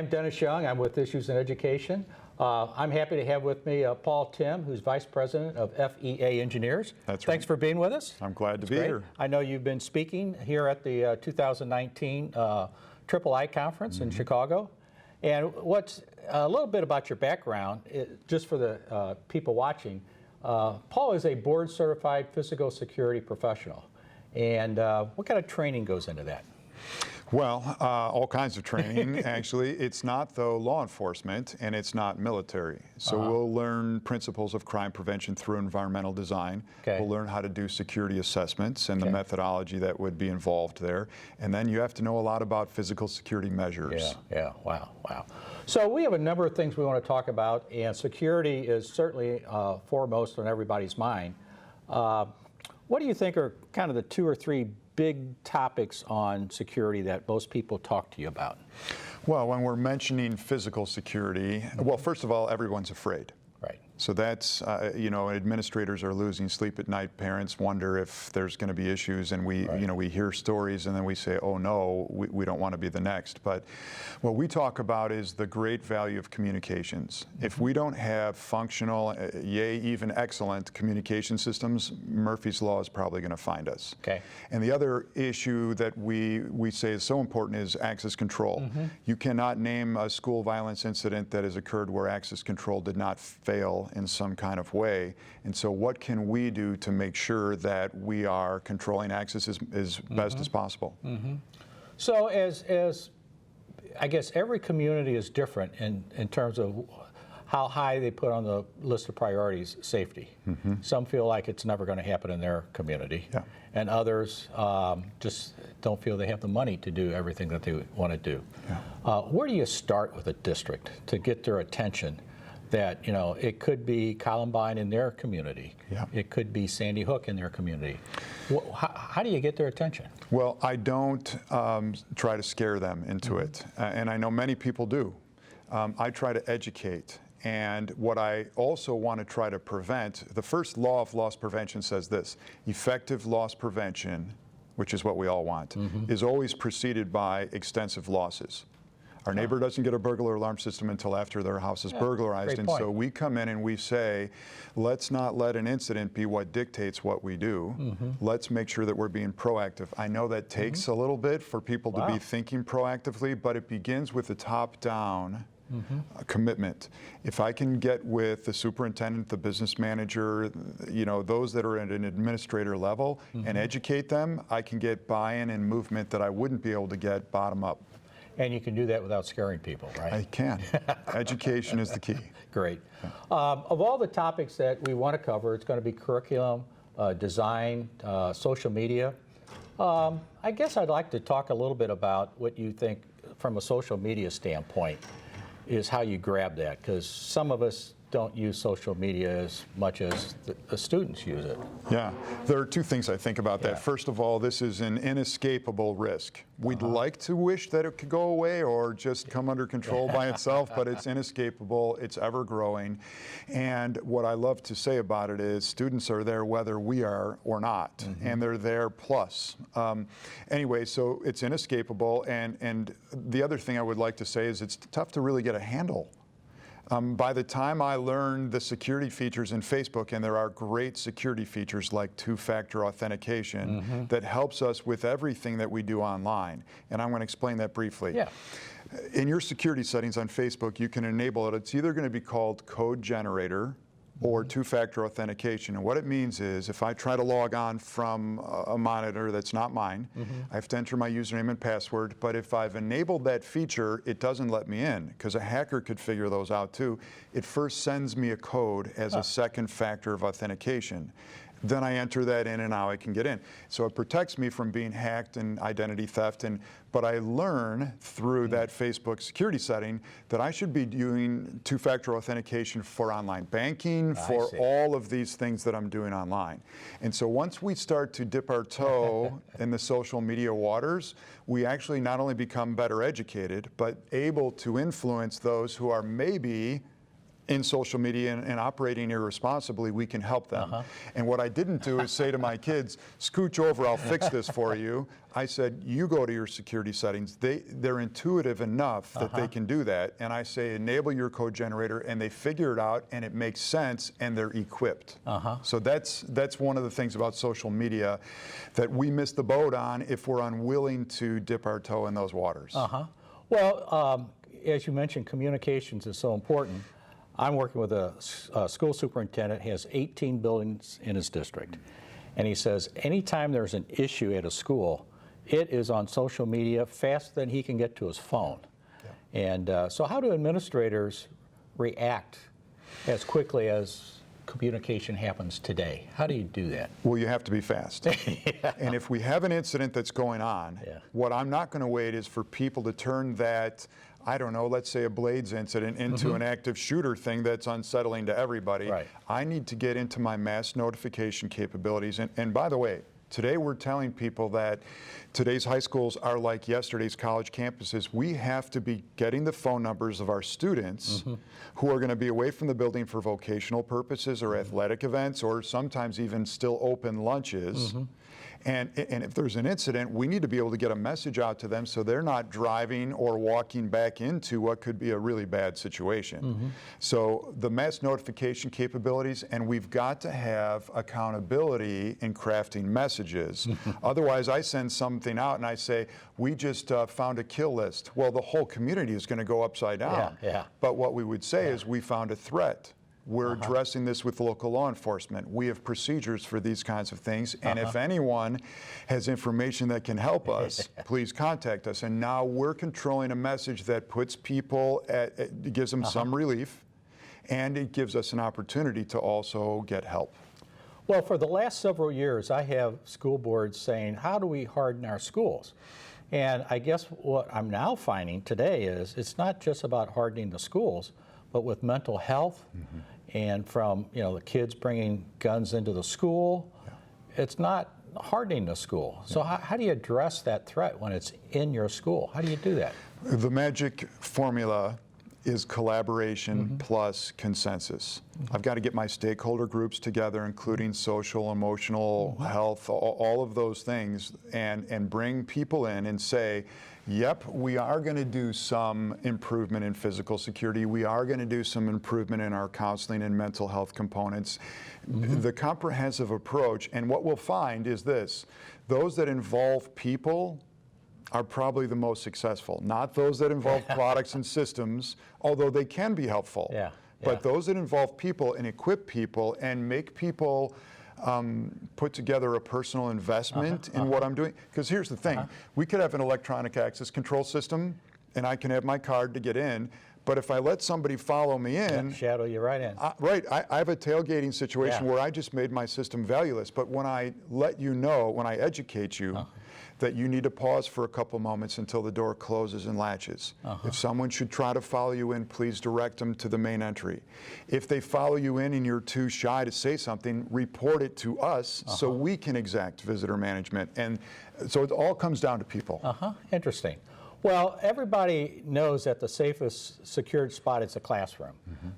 I'm Dennis Young. I'm with Issues in Education. I'm happy to have with me Paul Timm, who's Vice President of FEA Engineers. That's right. Thanks for being with us. I'm glad to be great. here. I know you've been speaking here at the 2019 Triple I Conference in Chicago. And what's a little bit about your background, just for the people watching, Paul is a board-certified physical security professional. And what kind of training goes into that? Well, all kinds of training, actually. It's not, though, law enforcement, and it's not military. So we'll learn principles of crime prevention through environmental design. Okay. We'll learn how to do security assessments and the methodology that would be involved there. And then you have to know a lot about physical security measures. Yeah, wow. So we have a number of things we want to talk about, and security is certainly foremost on everybody's mind. What do you think are kind of the 2 or 3 big topics on security that most people talk to you about? Well, when we're mentioning physical security, well, first of all, everyone's afraid. Right. So that's, you know, administrators are losing sleep at night. Parents wonder if there's going to be issues, and we, you know, we hear stories and then we say, oh no, we don't want to be the next. But what we talk about is the great value of communications. If we don't have functional, yea, even excellent communication systems, Murphy's Law is probably going to find us. Okay. And the other issue that we say is so important is access control. You cannot name a school violence incident that has occurred where access control did not fail in some kind of way. And so what can we do to make sure that we are controlling access as best as possible? So as I guess every community is different in terms of how high they put on the list of priorities safety. Some feel like it's never going to happen in their community, and others just don't feel they have the money to do everything that they want to do. Where do you start with a district to get their attention? That, you know, it could be Columbine in their community. It could be Sandy Hook in their community. How do you get their attention? Well, I don't try to scare them into it, and I know many people do. I try to educate. And what I also want to try to prevent, the first law of loss prevention says this: effective loss prevention, which is what we all want, is always preceded by extensive losses. Our neighbor doesn't get a burglar alarm system until after their house is burglarized, and so we come in and we say, let's not let an incident be what dictates what we do. Let's make sure that we're being proactive. I know that takes a little bit for people to be thinking proactively, but it begins with the top-down commitment. If I can get with the superintendent, the business manager, you know, those that are at an administrator level and educate them, I can get buy-in and movement that I wouldn't be able to get bottom up. And you can do that without scaring people, right? I can. Education is the key. Great. Of all the topics that we want to cover, it's going to be curriculum, design, social media. I guess I'd like to talk a little bit about what you think from a social media standpoint is how you grab that, because some of us don't use social media as much as the students use it. Yeah, there are 2 things I think about that. First of all, this is an inescapable risk. We'd like to wish that it could go away or just come under control by itself, but it's inescapable, it's ever growing. And what I love to say about it is students are there whether we are or not, and they're there plus. Anyway, so it's inescapable, and the other thing I would like to say is it's tough to really get a handle. By the time I learned the security features in Facebook, and there are great security features like 2-factor authentication that helps us with everything that we do online, and I'm going to explain that briefly. In your security settings on Facebook, you can enable it. It's either going to be called code generator or 2-factor authentication. And what it means is if I try to log on from a monitor that's not mine, I have to enter my username and password, but if I've enabled that feature, it doesn't let me in, because a hacker could figure those out too. It first sends me a code as a second factor of authentication. Then I enter that in and now I can get in. So it protects me from being hacked and identity theft, but I learn through that Facebook security setting that I should be doing 2-factor authentication for online banking, for all of these things that I'm doing online. And so once we start to dip our toe in the social media waters, we actually not only become better educated, but able to influence those who are maybe in social media and operating irresponsibly, we can help them. And what I didn't do is say to my kids, scooch over, I'll fix this for you. I said, you go to your security settings. They're intuitive enough that they can do that. And I say, enable your code generator, and they figure it out, and it makes sense, and they're equipped. So that's one of the things about social media that we miss the boat on if we're unwilling to dip our toe in those waters. Well, as you mentioned, communications is so important. I'm working with a school superintendent. He has 18 buildings in his district. And he says anytime there's an issue at a school, it is on social media faster than he can get to his phone. And so how do administrators react as quickly as communication happens today? How do you do that? Well, you have to be fast. And if we have an incident that's going on, what I'm not going to wait is for people to turn that, I don't know, let's say a Blades incident into an active shooter thing that's unsettling to everybody. I need to get into my mass notification capabilities. And by the way, today we're telling people that today's high schools are like yesterday's college campuses. We have to be getting the phone numbers of our students who are going to be away from the building for vocational purposes or athletic events or sometimes even still open lunches. And if there's an incident, we need to be able to get a message out to them so they're not driving or walking back into what could be a really bad situation. So the mass notification capabilities, and we've got to have accountability in crafting messages. Otherwise, I send something out and I say, we just found a kill list. Well, the whole community is going to go upside down. But what we would say is we found a threat. We're addressing this with local law enforcement. We have procedures for these kinds of things, and if anyone has information that can help us, please contact us. And now we're controlling a message that puts people it gives them some relief, and it gives us an opportunity to also get help. Well, for the last several years, I have school boards saying, how do we harden our schools? And I guess what I'm now finding today is it's not just about hardening the schools, but with mental health, and from the kids bringing guns into the school, it's not hardening the school. So how do you address that threat when it's in your school? How do you do that? The magic formula is collaboration plus consensus. I've got to get my stakeholder groups together, including social, emotional health, all of those things, and bring people in and say, yep, we are going to do some improvement in physical security. We are going to do some improvement in our counseling and mental health components. The comprehensive approach, and what we'll find is this, those that involve people are probably the most successful, not those that involve products and systems, although they can be helpful. But those that involve people and equip people and make people put together a personal investment in what I'm doing. Because here's the thing, we could have an electronic access control system and I can have my card to get in, but if I let somebody follow me in, shadow you right in. I have a tailgating situation where I just made my system valueless. But when I let you know, when I educate you, that you need to pause for a couple moments until the door closes and latches. If someone should try to follow you in, please direct them to the main entry. If they follow you in and you're too shy to say something, report it to us so we can exact visitor management. And so it all comes down to people. Interesting. Well, everybody knows that the safest secured spot is a classroom,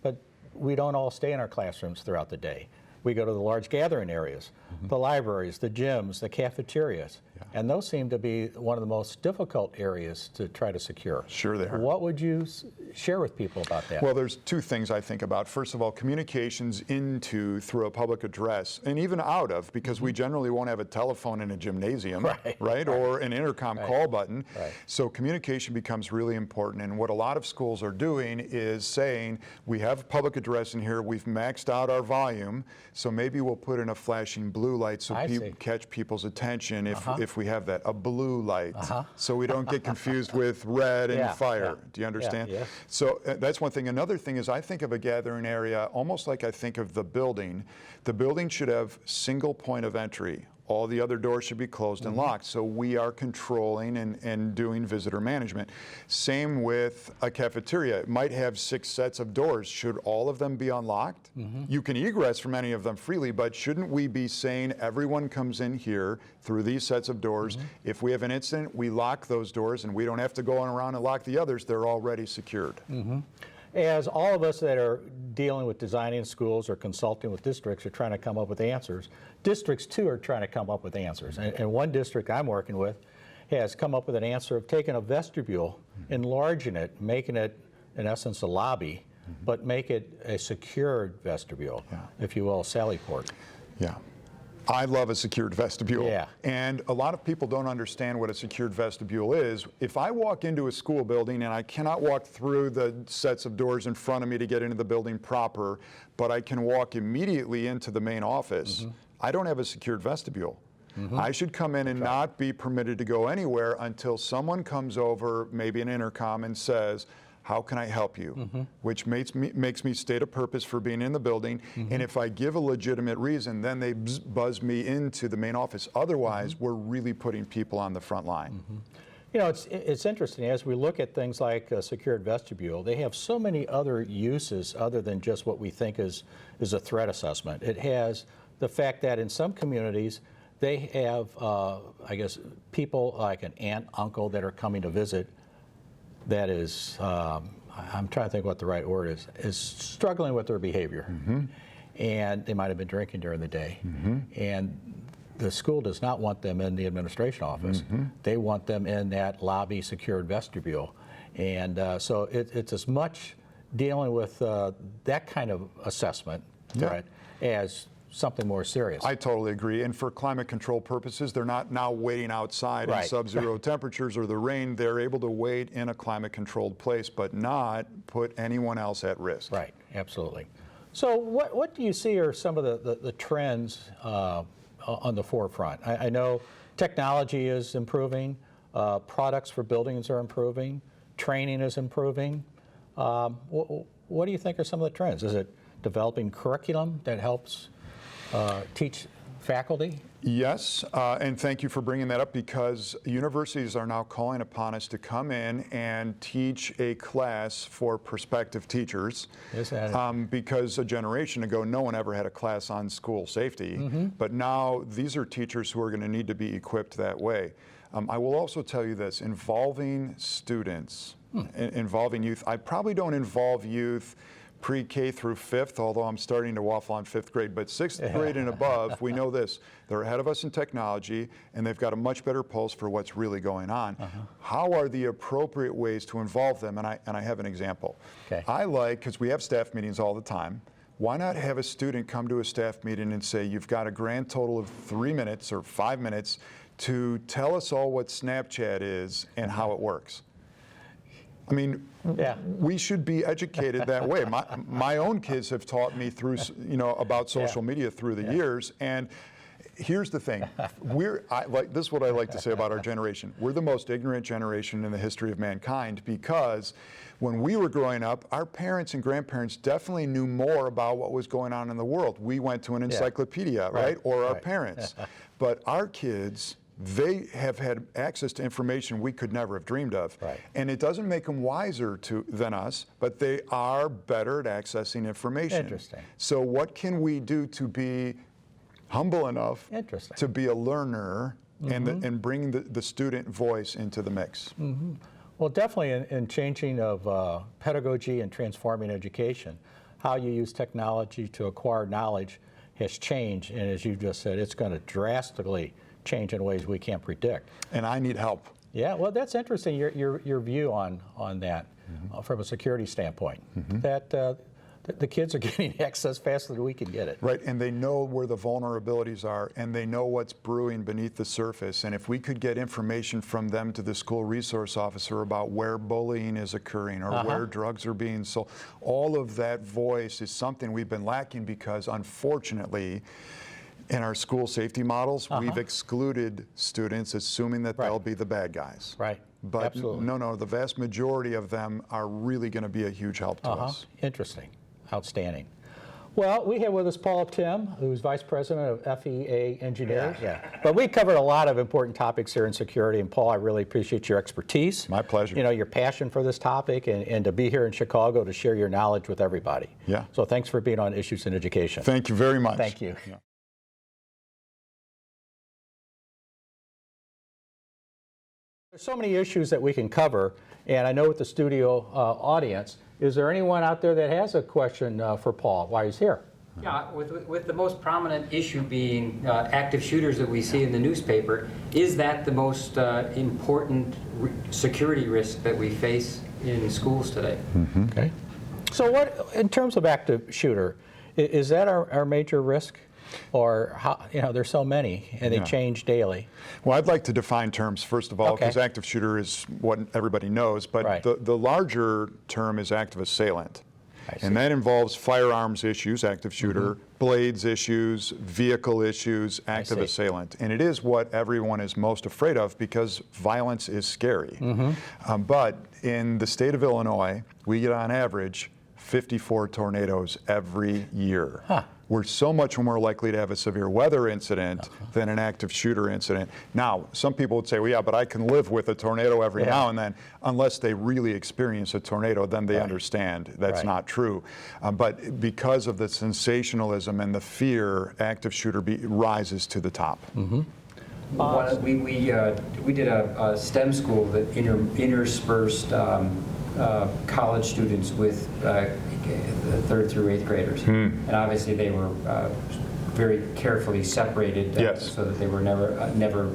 but we don't all stay in our classrooms throughout the day. We go to the large gathering areas, the libraries, the gyms, the cafeterias, and those seem to be one of the most difficult areas to try to secure. Sure they are. What would you share with people about that? Well, there's two things I think about. First of all, communications into through a public address, and even out of, because we generally won't have a telephone in a gymnasium, right? Or an intercom call button. So communication becomes really important, and what a lot of schools are doing is saying, we have public address in here, we've maxed out our volume, so maybe we'll put in a flashing blue light so people catch people's attention if we have that, a blue light, so we don't get confused with red and fire. Do you understand? So that's one thing. Another thing is I think of a gathering area almost like I think of the building. The building should have single point of entry. All the other doors should be closed and locked. So we are controlling and doing visitor management. Same with a cafeteria. It might have 6 sets of doors. Should all of them be unlocked? You can egress from any of them freely, but shouldn't we be saying everyone comes in here through these sets of doors? If we have an incident, we lock those doors and we don't have to go on around and lock the others. They're already secured. as all of us that are dealing with designing schools or consulting with districts are trying to come up with answers, districts too are trying to come up with answers. And one district I'm working with has come up with an answer of taking a vestibule, enlarging it, making it, in essence, a lobby, but make it a secured vestibule, if you will, sally port. Yeah. I love a secured vestibule. Yeah. And a lot of people don't understand what a secured vestibule is. If I walk into a school building and I cannot walk through the sets of doors in front of me to get into the building proper, but I can walk immediately into the main office, I don't have a secured vestibule. I should come in and not be permitted to go anywhere until someone comes over, maybe an intercom, and says, how can I help you? Which makes me state a purpose for being in the building. And if I give a legitimate reason, then they buzz me into the main office. Otherwise, we're really putting people on the front line. You know, it's interesting, as we look at things like a secured vestibule, they have so many other uses other than just what we think is a threat assessment. It has the fact that in some communities, they have, I guess, people like an aunt, uncle that are coming to visit that is, I'm trying to think what the right word is struggling with their behavior. And they might have been drinking during the day. And the school does not want them in the administration office. They want them in that lobby secured vestibule. And so it's as much dealing with that kind of assessment threat as something more serious. I totally agree. And for climate control purposes, they're not now waiting outside in sub-zero temperatures or the rain. They're able to wait in a climate controlled place, but not put anyone else at risk. Right, absolutely. So what do you see are some of the trends on the forefront? I know technology is improving, products for buildings are improving, training is improving. What do you think are some of the trends? Is it developing curriculum that helps teach faculty? Yes, and thank you for bringing that up, because universities are now calling upon us to come in and teach a class for prospective teachers. Is that because a generation ago, no one ever had a class on school safety, but now these are teachers who are going to need to be equipped that way. I will also tell you this, involving students, involving youth. I probably don't involve youth pre-K through 5th, although I'm starting to waffle on 5th grade, but 6th grade and above, we know this. They're ahead of us in technology, and they've got a much better pulse for what's really going on. How are the appropriate ways to involve them? And I have an example. I like, because we have staff meetings all the time, why not have a student come to a staff meeting and say, you've got a grand total of 3 minutes or 5 minutes to tell us all what Snapchat is and how it works. I mean, we should be educated that way. My own kids have taught me through, about social media through the years. And here's the thing, this is what I like to say about our generation. We're the most ignorant generation in the history of mankind, because when we were growing up, our parents and grandparents definitely knew more about what was going on in the world. We went to an encyclopedia, right? Or our parents. But our kids, they have had access to information we could never have dreamed of. And it doesn't make them wiser than us, but they are better at accessing information. Interesting. So what can we do to be humble enough to be a learner and bring the student voice into the mix? Well, definitely in changing of pedagogy and transforming education, how you use technology to acquire knowledge has changed, and as you just said, it's going to drastically change in ways we can't predict. And I need help. Yeah, well, that's interesting, your view on that from a security standpoint, that the kids are getting access faster than we can get it. Right, and they know where the vulnerabilities are, and they know what's brewing beneath the surface. And if we could get information from them to the school resource officer about where bullying is occurring or where drugs are being sold, all of that voice is something we've been lacking, because unfortunately, in our school safety models, we've excluded students, assuming that they'll be the bad guys. But absolutely. No, the vast majority of them are really going to be a huge help to us. Interesting. Outstanding. Well, we have with us Paul Timm, who's Vice President of FEA Engineering. But we covered a lot of important topics here in security, and Paul, I really appreciate your expertise. My pleasure. You know, your passion for this topic, and to be here in Chicago to share your knowledge with everybody. So thanks for being on Issues in Education. Thank you very much. Thank you. There's so many issues that we can cover, and I know with the studio audience, is there anyone out there that has a question for Paul while he's here? Yeah, with the most prominent issue being active shooters that we see in the newspaper, is that the most important security risk that we face in schools today? Mm-hmm. Okay. So what, in terms of active shooter, is that our major risk? Or how, there's so many and they change daily. Well, I'd like to define terms first of all, because Okay. active shooter is what everybody knows, but Right. the larger term is active assailant. I see. And that involves firearms issues, active shooter, blades issues, vehicle issues, active see. assailant. And it is what everyone is most afraid of because violence is scary. But in the state of Illinois, we get on average 54 tornadoes every year. Huh. We're so much more likely to have a severe weather incident than an active shooter incident. Now, some people would say, well, yeah, but I can live with a tornado every now and then, unless they really experience a tornado, then they understand that's Right. not true. But because of the sensationalism and the fear, active shooter rises to the top. We did a STEM school that interspersed college students with the 3rd through 8th graders. And obviously they were very carefully separated Yes. so that they were never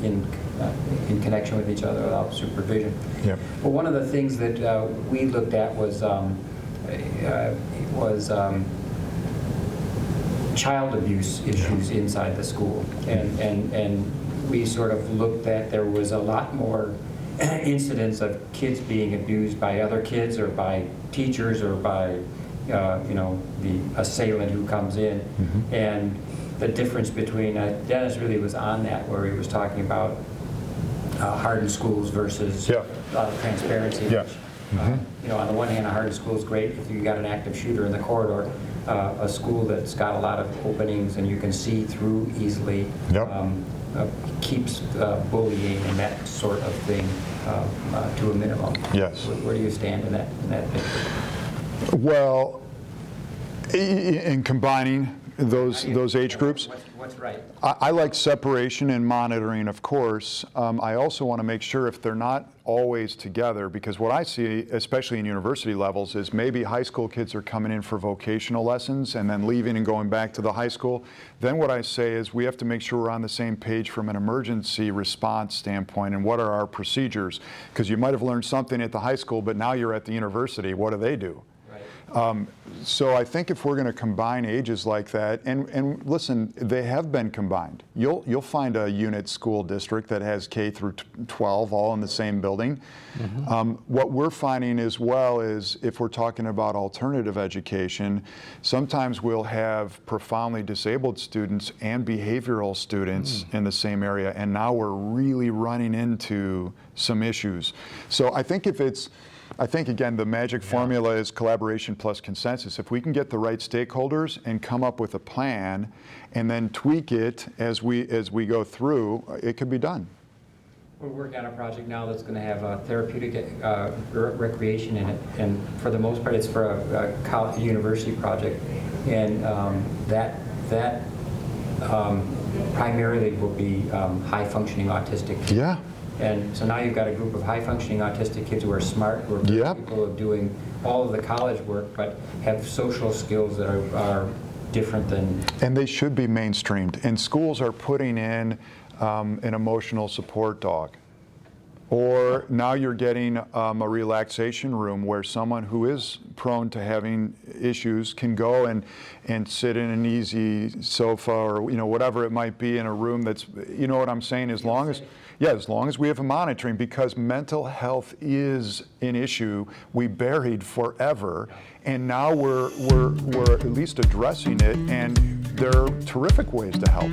in connection with each other without supervision. Yep. But one of the things that we looked at was child abuse issues inside the school, and we sort of looked at there was a lot more incidents of kids being abused by other kids or by teachers or by the assailant who comes in, and the difference between Dennis really was on that, where he was talking about hardened schools versus transparency. Yeah. Which, on the one hand, a hardened school is great if you got an active shooter in the corridor. A school that's got a lot of openings and you can see through easily keeps bullying and that sort of thing to a minimum. Yes. Where do you stand in that picture? Well, in combining those age groups, What's right? I like separation and monitoring, of course. I also want to make sure if they're not always together, because what I see, especially in university levels, is maybe high school kids are coming in for vocational lessons and then leaving and going back to the high school. Then what I say is we have to make sure we're on the same page from an emergency response standpoint and what are our procedures. Because you might have learned something at the high school, but now you're at the university. What do they do? So I think if we're going to combine ages like that, and listen, they have been combined. You'll find a unit school district that has K through 12 all in the same building. What we're finding as well is if we're talking about alternative education, sometimes we'll have profoundly disabled students and behavioral students in the same area, and now we're really running into some issues. So I think again, the magic formula is collaboration plus consensus. If we can get the right stakeholders and come up with a plan and then tweak it as we go through, it could be done. We're working on a project now that's going to have therapeutic recreation in it, and for the most part, it's for a university project, and that primarily will be high-functioning autistic kids. Yeah. And so now you've got a group of high-functioning autistic kids who are smart, who are capable of doing all of the college work, but have social skills that are different than... And they should be mainstreamed. And schools are putting in an emotional support dog. Or now you're getting a relaxation room where someone who is prone to having issues can go and sit in an easy sofa or whatever it might be in a room that's, what I'm saying, as long as we have a monitoring, because mental health is an issue we buried forever, and now we're at least addressing it, and there are terrific ways to help.